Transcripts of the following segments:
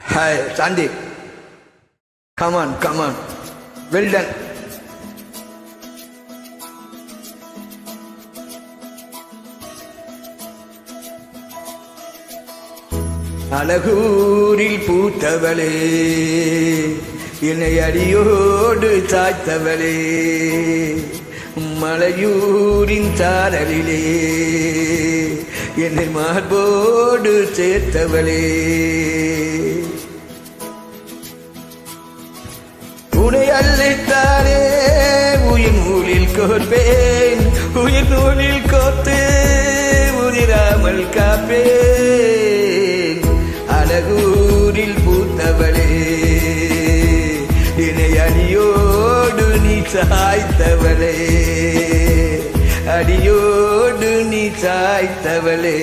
Hi, Sandy. Come on, come on. Well done. அழகூரில் பூத்தவளே, என்னை அடியோடு சாய்த்தவளே, மலையூரின் சாரலிலே என்னை மார்போடு சேர்த்தவளே, உனை அள்ளித்தானே உயிர் நூலில் கோர்ப்பேன், உயிர் நூலில் கோர்த்து உதிராமல் காப்பேன். அழகூரில் பூத்தவளே, என்னை அடியோடு நீ சாய்த்தவளே, அடியோடு நீ சாய்த்தவளே.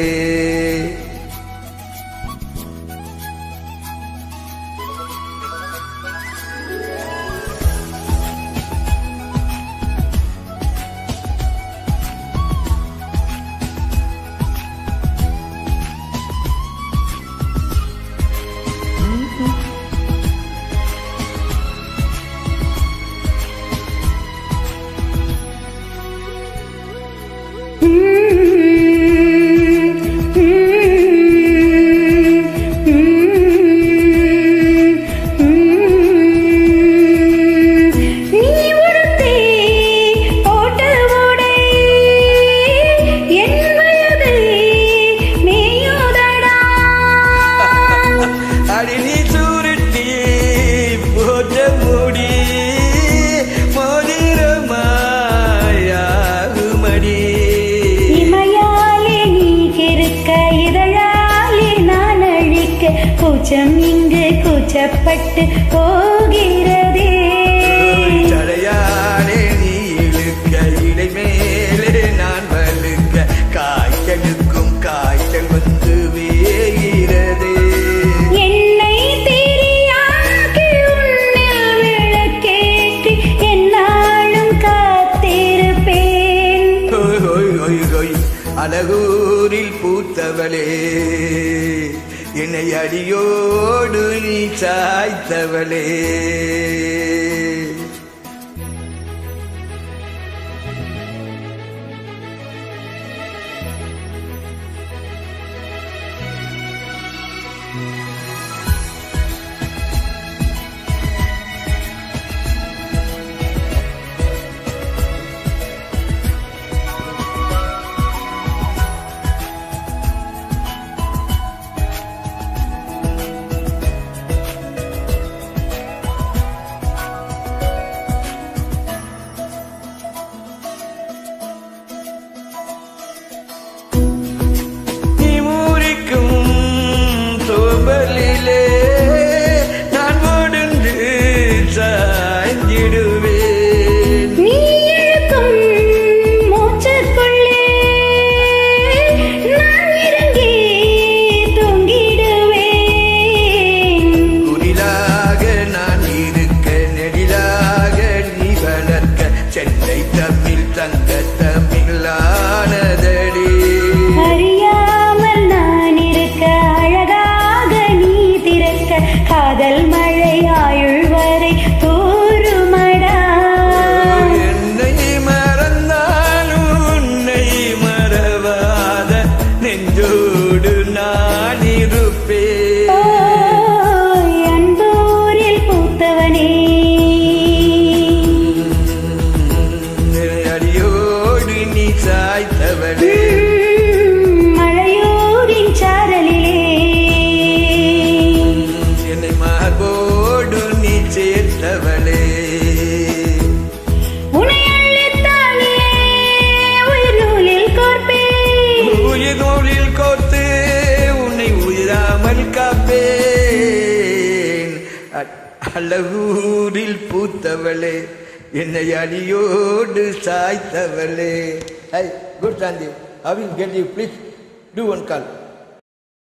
கூச்சம் இங்கு கூச்சப்பட்டு போகிறதே, தடையானே நீ இழுக்க இடை மேலே நான் வலுக்க, காய்ச்சலுக்கும் காய்ச்சல் வந்து வேகிறதே. என்னை தெரியாக்கி உன்னில் விளக்கேற்றி என்னாலும் காத்திருப்பேன். அழகூரில் பூத்தவளே, என்னை அடியோடு நீ சாய்த்தவளே. காதல் மழை ஆயுள் வரை தூருமடா. என்னை மறந்தாலும் உன்னை மறவாத நெஞ்சோடு நான் இருப்பேன். அன்பூரில் பூத்தவனே, அடியோடு நீ சாய்த்தவளே, மழையோரின் சாரலிலே மார்போடு நீ சேர்த்தவளே. உன்னை அள்ளித்தானே உயிர் நூலில் கோர்ப்பேன், உயிர் நூலில் கோர்த்து உன்னை உயிராமல் காப்பேன். அழகூரில் பூத்தவளே, என்னை அடியோடு சாய்த்தவளே. Hey, good Sandy. I will get you. Please do one call.